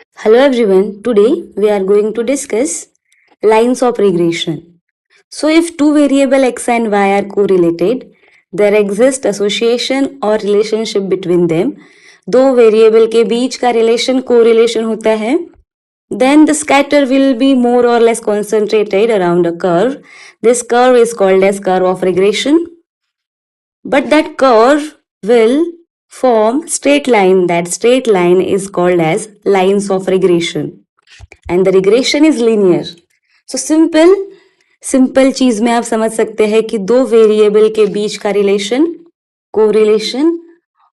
Hello everyone, today we are going to discuss lines of regression. So if two variable x and y are correlated, there exists association or relationship between them. दो variable के बीच का relation correlation होता है. Then the scatter will be more or less concentrated around a curve. This curve is called as curve of regression. But that curve will form straight line. That straight line is called as lines of regression. And the regression is linear. So simple चीज में आप समझ सकते हैं कि दो variable के बीच का रिलेशन कोरिलेशन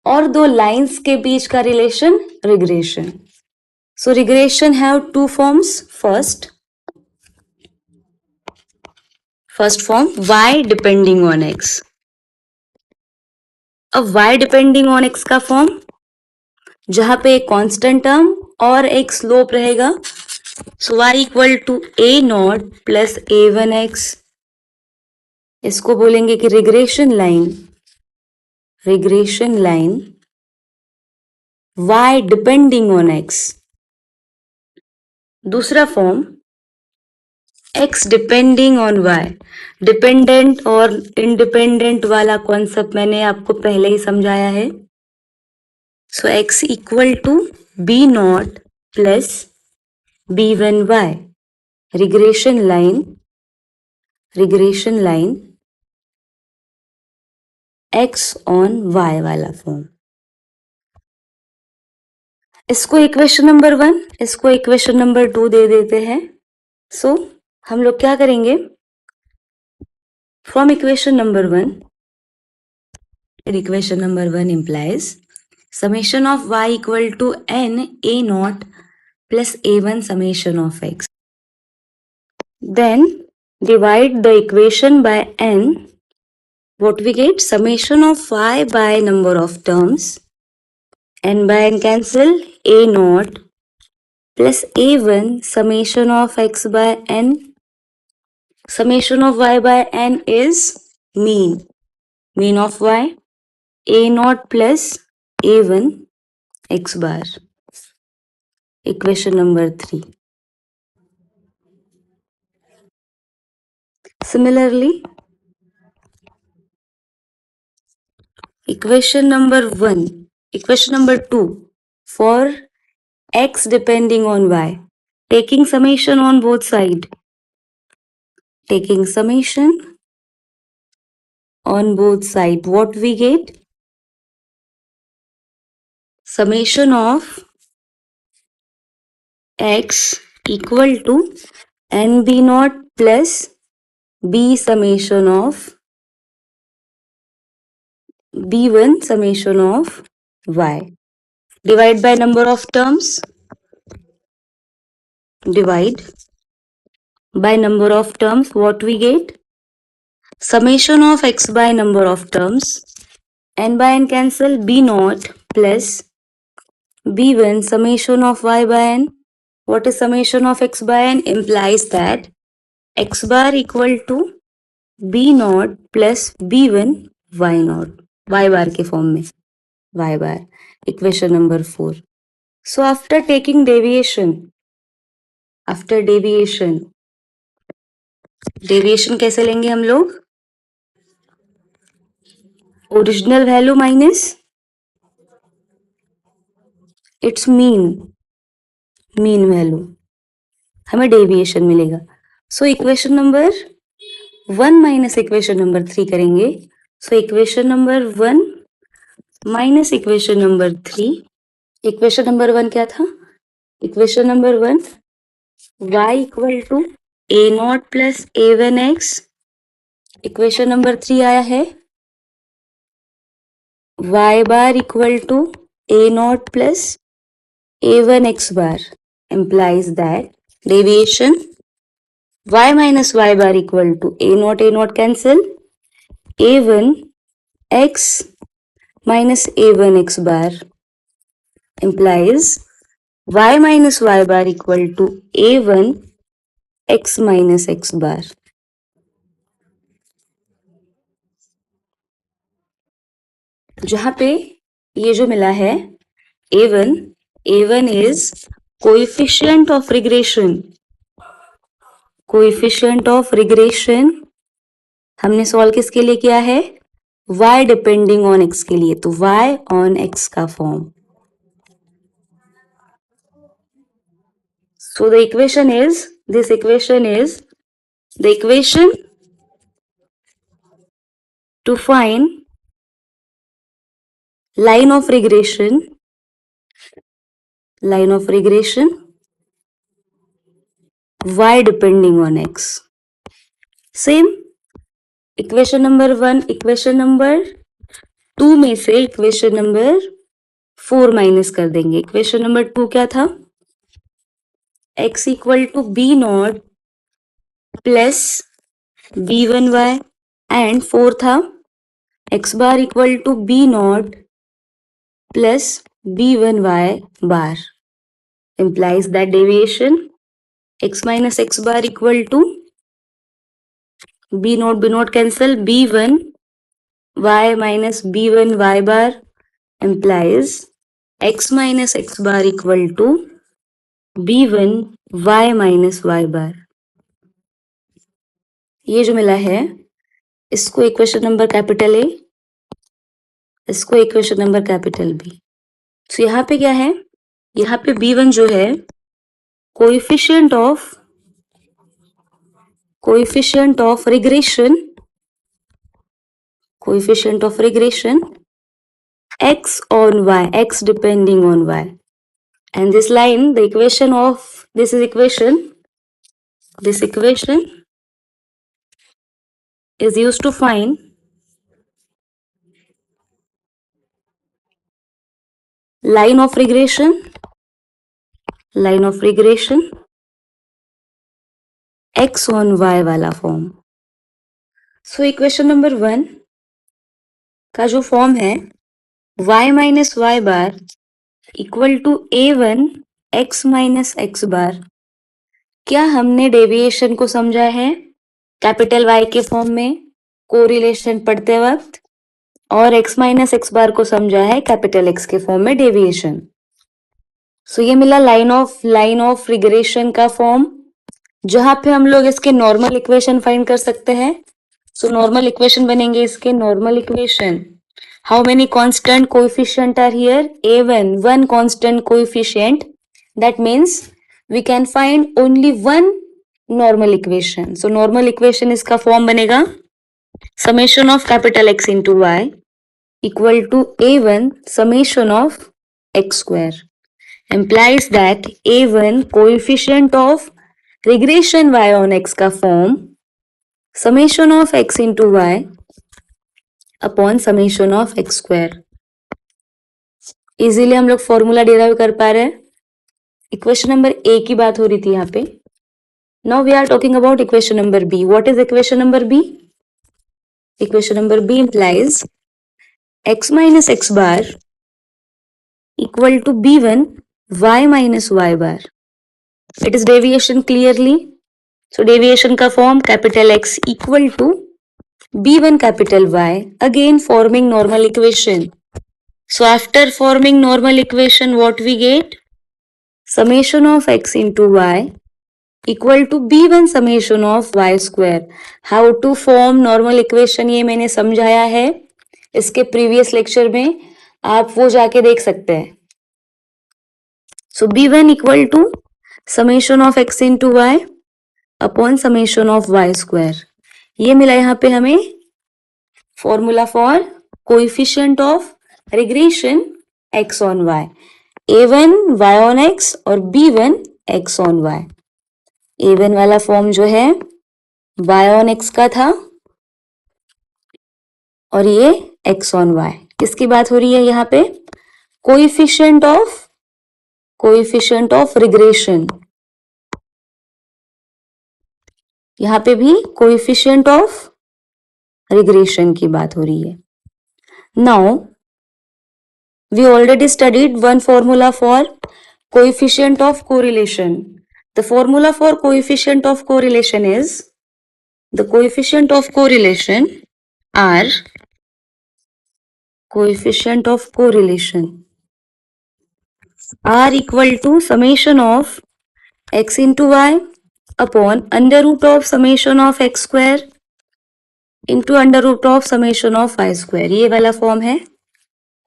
और दो लाइंस के बीच का relation regression. So regression have two forms. First form, y depending on x. अब y डिपेंडिंग ऑन x का फॉर्म जहां पे एक कांस्टेंट टर्म और एक स्लोप रहेगा. So y equal to a nought plus a1x. इसको बोलेंगे कि regression line y depending on x. दूसरा form x depending on y. Dependent और इंडिपेंडेंट वाला कॉन्सेप्ट मैंने आपको पहले ही समझाया है. So x equal to b nought plus b1y. Regression line x on y वाला फॉर्म. इसको इक्वेशन नंबर 1, इसको इक्वेशन नंबर 2 दे देते हैं. सो हम लोग क्या करेंगे, from equation number 1, equation number 1 implies summation of y equal to n a naught plus a1 summation of x. Then divide the equation by n. What we get? Summation of y by number of terms. n by n cancel. A naught plus a1 summation of x by n. Summation of y by n is mean of y. A naught plus a1 x bar. Equation number 3. Similarly, equation number 2 for x depending on y. Taking summation on both sides. Taking summation on both sides. What we get? Summation of x equal to nb naught plus b summation of b1 summation of y. Divide by number of terms. Divide by number of terms. What we get? Summation of x by number of terms. n by n cancel. B naught plus b1 summation of y by n. What is summation of x by n? Implies that x bar equal to b naught plus b1 y naught. y bar के form में y bar. Equation number 4. So after taking deviation कैसे लेंगे हम लोग? Original value minus its mean value, हमें deviation मिलेगा. So equation number 1 minus equation number 3 करेंगे. So equation number 1 minus equation number 3. Equation number 1 क्या था? Equation number 1 y equal to a nought plus a1x. Equation number 3 आया है y bar equal to a nought plus a1x bar. Implies that deviation y minus y bar equal to a naught cancel. a1 x minus a1 x bar implies y minus y bar equal to a1 x minus x bar. जहां पे ये जो मिला है a1 is coefficient of regression हमने solve किसके लिए किया है? y डिपेंडिंग ऑन x के लिए, तो y ऑन x का form. So the equation is the equation to find line of regression y depending on x. Same equation number 1, equation number 2 में से इक्वेशन नंबर 4 माइनस कर देंगे. Equation number 2 क्या था? x equal to B nought plus b1y and 4 था x bar equal to B nought plus b1y bar implies that deviation x minus x bar equal to b naught cancel, b1 y minus b1 y bar implies x minus x bar equal to b1 y minus y bar. ये जो मिला है इसको equation number capital A, इसको equation number capital B. तो यहाँ पे क्या है? यहाँ पे b1 जो है coefficient of regression x on y, x depending on y, and this line, the equation of this equation is used to find line of regression x on y वाला फॉर्म. सो इक्वेशन नंबर 1 का जो form है y minus Y bar equal to a1 x minus x bar, क्या हमने deviation को समझा है capital Y के फॉर्म में कोरिलेशन पढ़ते वक्त, और x माइनस x बार को समझा है कैपिटल X के फॉर्म में डेविएशन. सो ये मिला लाइन ऑफ रिग्रेशन का फॉर्म, जहां पे हम लोग इसके नॉर्मल इक्वेशन फाइंड कर सकते हैं. सो नॉर्मल इक्वेशन बनेंगे इसके. Normal equation, how many constant coefficient are here? a1, one constant coefficient, that means we can find only one normal equation. So normal equation इसका फॉर्म बनेगा summation of capital X into Y equal to a1 summation of x square, implies that a1 coefficient of regression y on x का form summation of x into Y upon summation of x square. Easily हम लोग formula derive कर पा रहे हैं. Equation number A की बात हो रही थी यहाँ पे. Now we are talking about equation number B. What is equation number B? Equation number B implies x minus x bar equal to b1 y minus y bar. It is deviation clearly. So deviation का form capital X equal to b1 capital Y, again forming normal equation. So after forming normal equation, what we get? Summation of x into y equal to b1 summation of y square. How to form normal equation ये मैंने समझाया है इसके previous lecture में, आप वो जाके देख सकते हैं. So b1 equal to summation of x into y upon summation of y square. ये मिला यहाँ पे हमें formula for coefficient of regression x on y. a1 y on x और b1 x on y. a1 वाला form जो है y on x का था और ये x ऑन y. किसकी बात हो रही है यहाँ पे? Coefficient of regression. यहाँ पे भी कोएफिशिएंट ऑफ रिग्रेशन की बात हो रही है. Now we already studied one formula for coefficient of correlation. The formula for coefficient of correlation is, the coefficient of correlation R coefficient of correlation R equal to summation of X into Y upon under root of summation of X square into under root of summation of Y square. ये वाला form है।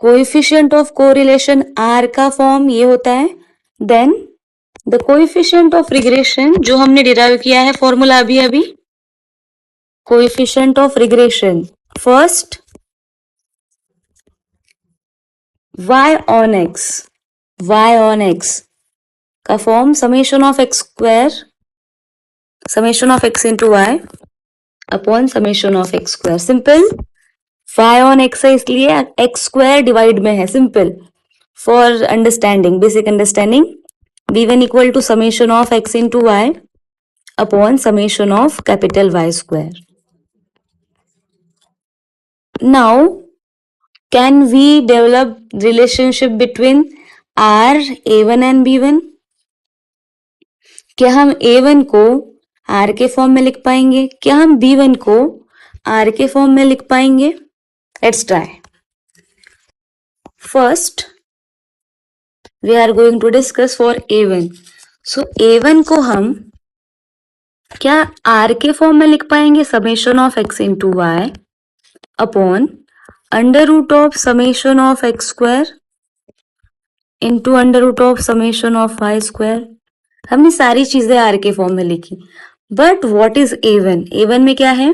Coefficient of correlation R का form ये होता है। Then the coefficient of regression जो हमने derive किया है फॉर्मूला अभी अभी, coefficient of regression first y on x का form summation of X square summation of x into Y upon summation of X square. Simple, y on x है इसलिए x square divide में है। Simple for understanding, basic understanding, v1 equal to summation of x into Y upon summation of capital Y square. Now can we develop relationship between R, A1 and B1? क्या हम A1 को R के form में लिख पाएंगे? क्या हम B1 को R के फॉर्म में लिख पाएंगे? Let's try. First, we are going to discuss for A1. So A1 को हम क्या R के फॉर्म में लिख पाएंगे? Summation of x into Y upon under root of summation of X square into under root of summation of Y square. हमने सारी चीजें आर के फॉर्म में लिखी। But what is A1? A1 में क्या है?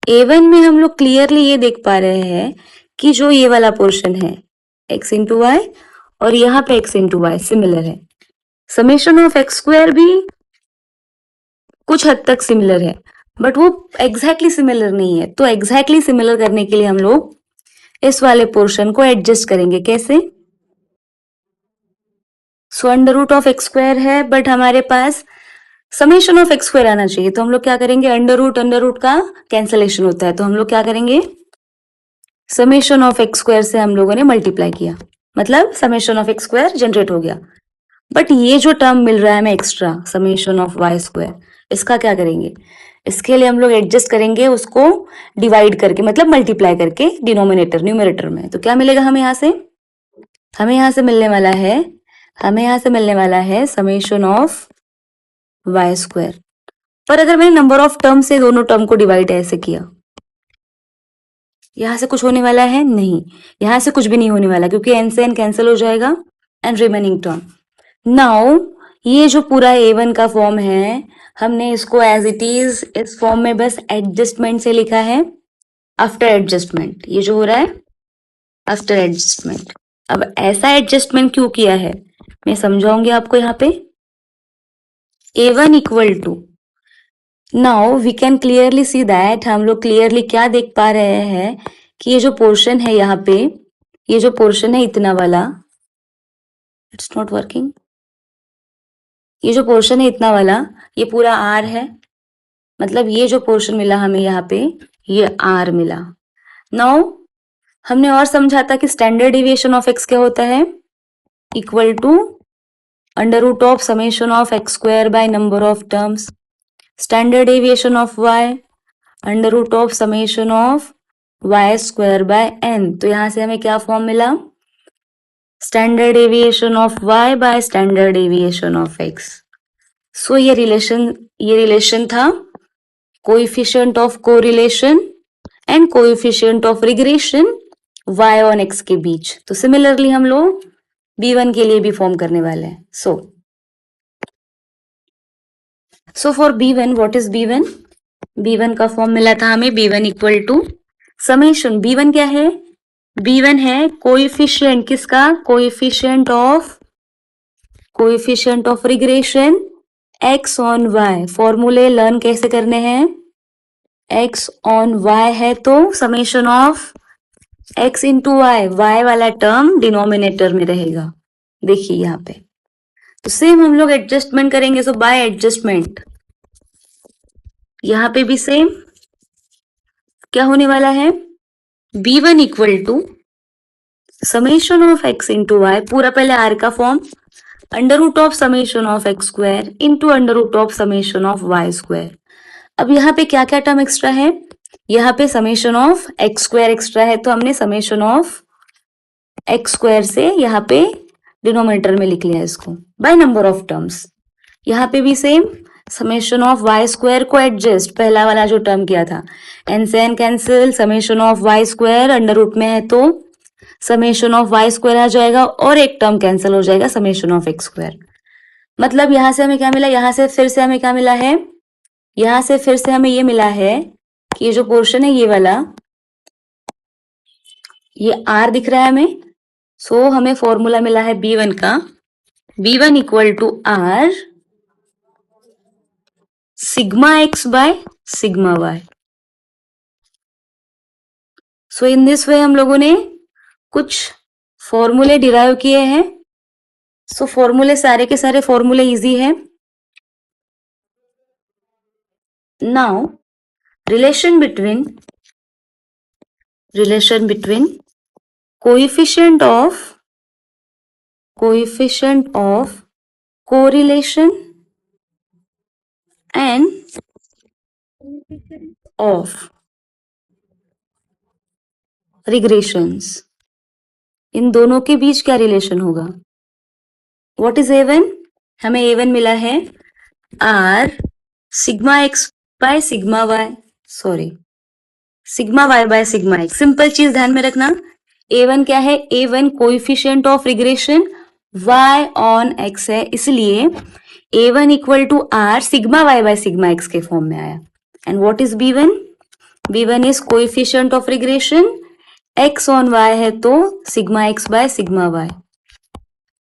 A1 में हम लोग क्लियरली ये देख पा रहे हैं कि जो ये वाला पोर्शन है x इंटू वाई और यहाँ पे x इंटू वाई सिमिलर है। समेशन ऑफ एक्स स्क्वायर भी कुछ हद तक सिमिलर है, बट वो एग्जैक्टली सिमिलर नहीं है। तो एग्जैक्टली सिमिलर करने के लिए हम लोग इस वाले पोर्शन को एडजस्ट करेंगे। कैसे? So under root of X square है बट हमारे पास समेशन ऑफ एक्स स्क्वायर आना चाहिए, तो हम लोग क्या करेंगे? अंडर रूट का कैंसलेशन होता है, तो हम लोग क्या करेंगे? समेशन ऑफ एक्स स्क्वायर से हम लोगों ने मल्टीप्लाई किया, मतलब summation of X square generate हो गया। बट ये जो टर्म मिल रहा है हमें extra summation of Y square, इसका क्या करेंगे? इसके लिए हम लोग एडजस्ट करेंगे उसको डिवाइड करके, मतलब मल्टीप्लाई करके डिनोमिनेटर न्यूमरेटर में। तो क्या मिलेगा हमें यहाँ से? हमें यहाँ से मिलने वाला है समेशन ऑफ वाई स्क्वायर। पर अगर मैंने नंबर ऑफ टर्म से दोनों टर्म को डिवाइड ऐसे किया, यहां से कुछ होने वाला है? नहीं, यहां से कुछ भी नहीं होने वाला क्योंकि एन से एन कैंसिल हो जाएगा एंड रिमेनिंग टर्म। नाउ ये जो पूरा A1 का फॉर्म है हमने इसको एज इट इज इस फॉर्म में बस एडजस्टमेंट से लिखा है। आफ्टर एडजस्टमेंट ये जो हो रहा है आफ्टर एडजस्टमेंट। अब ऐसा एडजस्टमेंट क्यों किया है मैं समझाऊंगी आपको। यहाँ पे A1 equal to, now we can clearly see that, हम लोग क्लियरली क्या देख पा रहे हैं कि ये जो पोर्शन है यहाँ पे, ये जो पोर्शन है इतना वाला, इट्स नॉट वर्किंग, ये जो पोर्शन है इतना वाला ये पूरा R है, मतलब ये जो पोर्शन मिला हमें यहाँ पे ये R मिला। नाउ हमने और समझा था कि स्टैंडर्ड डेविएशन ऑफ x क्या होता है? Equal to under root of summation of X square by number of terms. Standard deviation of y under root of summation of Y square by n। तो यहां से हमें क्या फॉर्म मिला? Standard deviation of y by standard deviation of x। So ये relation था coefficient of correlation and coefficient of regression y on x के बीच। तो सिमिलरली हम लोग B1 के लिए भी फॉर्म करने वाले हैं। So for B1 what is B1? B1 का फॉर्म मिला था हमें B1 equal to summation. B1 क्या है? B1 है कोएफिशिएंट किसका? Coefficient of regression x on y। फॉर्मूले लर्न कैसे करने हैं? x ऑन y है तो summation of x into Y, y वाला टर्म डिनोमिनेटर में रहेगा। देखिए यहाँ पे तो सेम हम लोग एडजस्टमेंट करेंगे। सो बाय एडजस्टमेंट यहाँ पे भी सेम क्या होने वाला है? B1 equal to summation of x into Y, पूरा पहले r का form, under root of summation of X square into under root of summation of Y square. अब यहाँ पे क्या क्या टर्म एक्स्ट्रा है? यहाँ पे summation of X square extra है, तो हमने समेशन ऑफ एक्स स्क्वायर से यहाँ पे डिनोमिनेटर में लिख लिया इसको बाय नंबर ऑफ टर्म्स। यहाँ पे भी same, summation of Y square को एडजस्ट, पहला वाला जो टर्म किया था, एन से n cancel, summation of Y square under root में है तो समेशन ऑफ वाई स्क्वायर आ जाएगा और एक टर्म कैंसिल हो जाएगा, समेशन ऑफ एक्स स्क्वायर। मतलब यहां से हमें क्या मिला, यहां से फिर से हमें क्या मिला है, यहां से फिर से हमें ये मिला है कि ये जो पोर्शन है ये वाला, ये आर दिख रहा है हमें। सो हमें फॉर्मूला मिला है B1 का, B1 equal to r sigma x by sigma y. So in this way हम लोगों ने कुछ फॉर्मूले डिराइव किए हैं। सो फॉर्मूले सारे के सारे फॉर्मूले इजी हैं। Now relation between coefficient of correlation and of regressions, इन दोनों के बीच क्या रिलेशन होगा। What is A1? हमें A1 मिला है r sigma x by sigma y, sorry sigma y by sigma x. Simple चीज ध्यान में रखना, A1 क्या है, A1 coefficient of regression y on x है, इसलिए A1 equal to r sigma y by sigma x के फॉर्म में आया। And what is B1? B1 is coefficient of regression, x on y है तो sigma x by sigma y.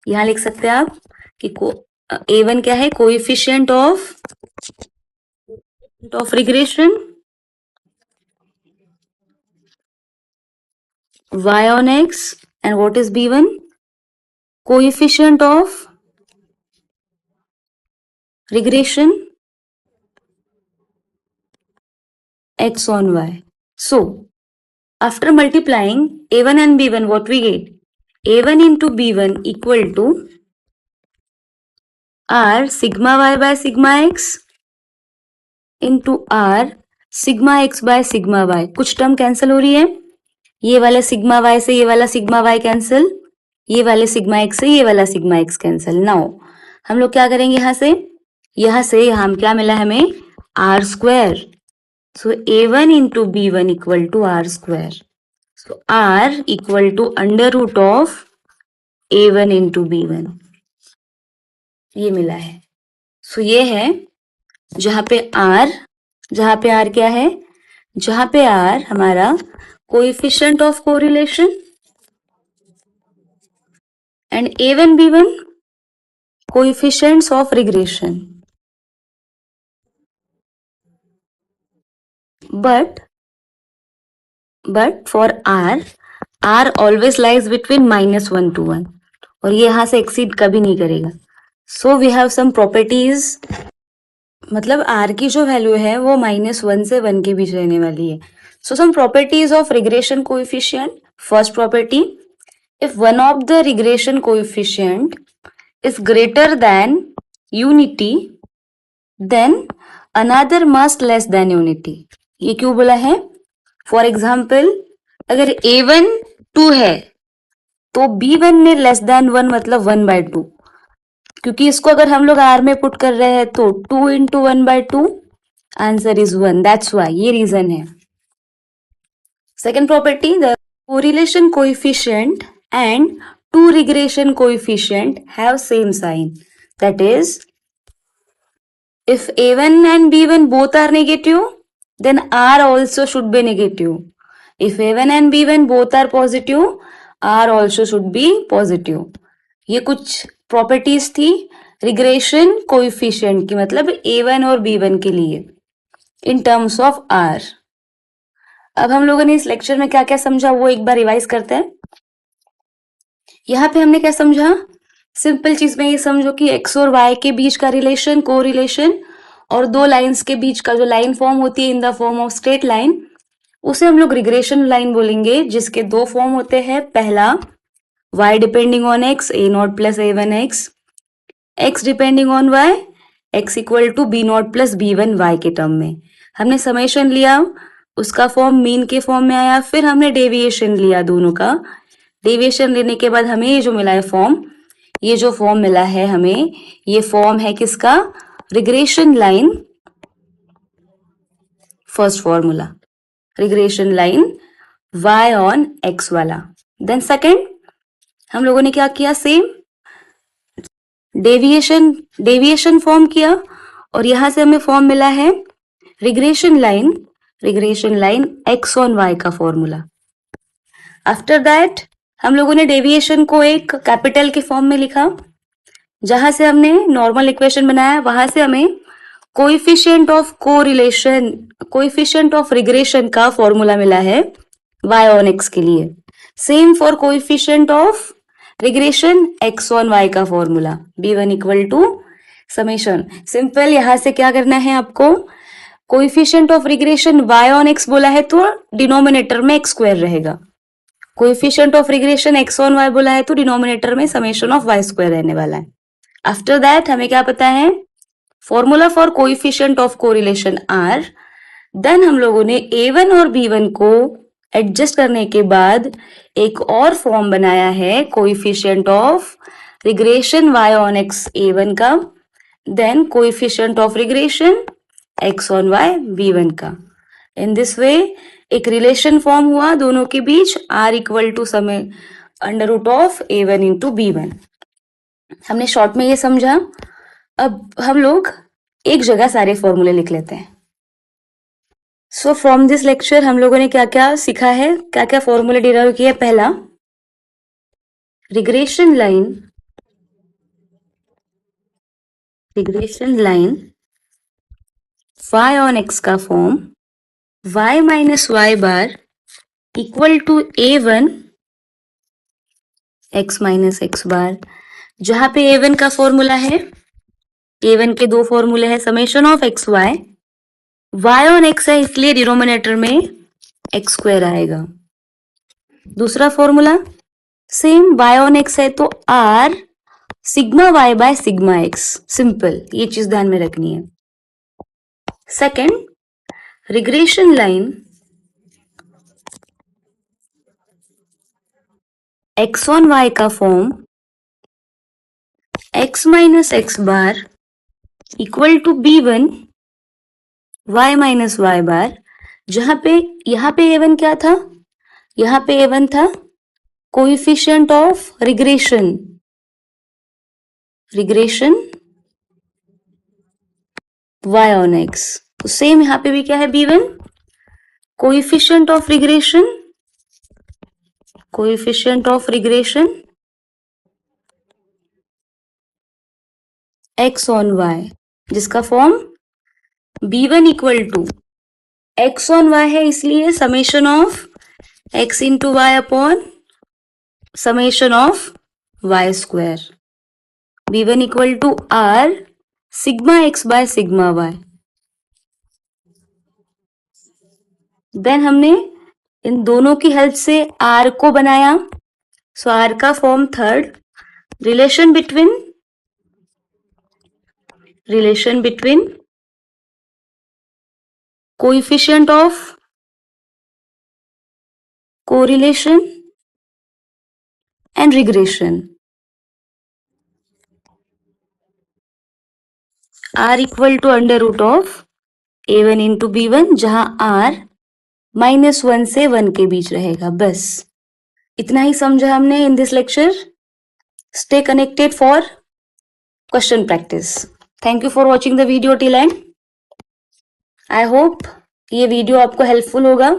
यहां लिख सकते हैं आप कि A1 क्या है, coefficient of regression y on x, and what is B1? Coefficient of regression x on y. So after multiplying A1 and B1, what we get? A1 into B1 equal to R sigma y by sigma x into R sigma x by sigma y। कुछ term cancel हो रही है, ये वाला sigma y से ये वाला sigma y cancel, ये वाले सिग्मा x से ये वाला सिग्मा x कैंसिल। नाउ हम लोग क्या करेंगे, यहां से यहां क्या मिला हमें, r square. So A1 into B1 equal to r square. So r equal to under root of A1 into B1, ये मिला है। सो ये है जहां पे आर क्या है, जहां पे आर हमारा coefficient of correlation and A1 B1 coefficients of regression, but for r always lies between -1 to 1 और ये यहां से एक्सीड कभी नहीं करेगा। So we have some properties, मतलब r की जो वैल्यू है वो -1 से 1 के बीच रहने वाली है। So some properties of regression coefficient. First property, if one of the regression coefficient is greater than unity then another must less than unity। ये क्यों बोला है? फॉर एग्जाम्पल अगर A1 2 है तो B1 में लेस देन 1 मतलब 1/2, क्योंकि इसको अगर हम लोग R में पुट कर रहे हैं तो 2 into 1/2 answer is 1, that's why, ये रीजन है। Second property, the correlation coefficient and two regression coefficient have same sign, that is if A1 and B1 both are negative then R also should be negative, if A1 and B1 both are positive R also should be positive। ये कुछ properties थी regression coefficient की, मतलब A1 और B1 के लिए in terms of R। अब हम लोगों ने इस लेक्चर में क्या क्या समझा वो एक बार रिवाइज करते हैं। यहाँ पे हमने क्या समझा, सिंपल चीज में ये समझो कि x और y के बीच का रिलेशन, कोरिलेशन, और दो लाइंस के बीच का जो लाइन फॉर्म होती है in the form of straight line, उसे हम लोग रिग्रेशन लाइन बोलेंगे, जिसके दो फॉर्म होते हैं। पहला y depending on x a0 plus a1x, x depending on y x equal to b0 plus b1 y के टर्म में। हमने समेशन लिया, उसका फॉर्म मीन के फॉर्म में आया, फिर हमने डेविएशन लिया दोनों का, डेविएशन लेने के बाद हमें ये जो मिला है फॉर्म, ये जो फॉर्म मिला है हमें, ये फॉर्म है किसका? Regression line, first formula regression line y on x वाला। देन सेकेंड हम लोगों ने क्या किया? सेम डेविएशन फॉर्म किया और यहां से हमें फॉर्म मिला है regression line x on y का फॉर्मूला। आफ्टर दैट हम लोगों ने डेविएशन को एक कैपिटल के फॉर्म में लिखा, जहां से हमने नॉर्मल इक्वेशन बनाया, वहां से हमें कोएफिशिएंट ऑफ रिग्रेशन का फॉर्मूला मिला है y ऑन x के लिए। Same for coefficient of regression x on y का formula b1 equal to summation. Simple, यहां से क्या करना है आपको? Coefficient of regression y on x बोला है तो डिनोमिनेटर में x स्क्वायर रहेगा। Coefficient of regression x on y बोला है तो डिनोमिनेटर में समेशन ऑफ y स्क्वायर रहने वाला है। आफ्टर दैट हमें क्या पता है? Formula for coefficient of correlation r। Then हम लोगों ने a1 और b1 को एडजस्ट करने के बाद एक और फॉर्म बनाया है coefficient of regression y on x a1 का, then coefficient of regression x on y b1 का। इन दिस वे एक रिलेशन फॉर्म हुआ दोनों के बीच, r इक्वल टू समय under root of a1 into b1। हमने शॉर्ट में ये समझा। अब हम लोग एक जगह सारे फॉर्मूले लिख लेते हैं। सो फ्रॉम दिस लेक्चर हम लोगों ने क्या क्या सीखा है, क्या क्या फॉर्मूले डिराइव किए? पहला, regression line y on x का form y minus y bar equal to a1 x minus x bar, जहां पे a1 का फॉर्मूला है, a1 के दो फॉर्मूले हैं, summation of x y on x है इसलिए डिनोमिनेटर में x स्क्वायर आएगा। दूसरा formula same, y on x है तो r sigma y by sigma x। Simple, ये चीज ध्यान में रखनी है। Second, regression line x on y का form x minus x bar equal to b1 y minus y bar, जहां पे यहां पे a1 क्या था? यहां पे a1 था coefficient of regression y on x। तो सेम यहां पे भी क्या है? b1 coefficient of regression x on y, जिसका form b1 equal to x on y है इसलिए summation of x into y upon summation of y square. b1 equal to r sigma x by sigma y। Then हमने इन दोनों की help से r को बनाया। सो r का form third, relation between coefficient of correlation and regression, r equal to under root of a1 into b1, जहां r -1 से 1 के बीच रहेगा। बस इतना ही समझा हमने in this lecture. Stay connected for question practice. Thank you for watching the video till and. I hope ये video आपको हेल्पफुल होगा।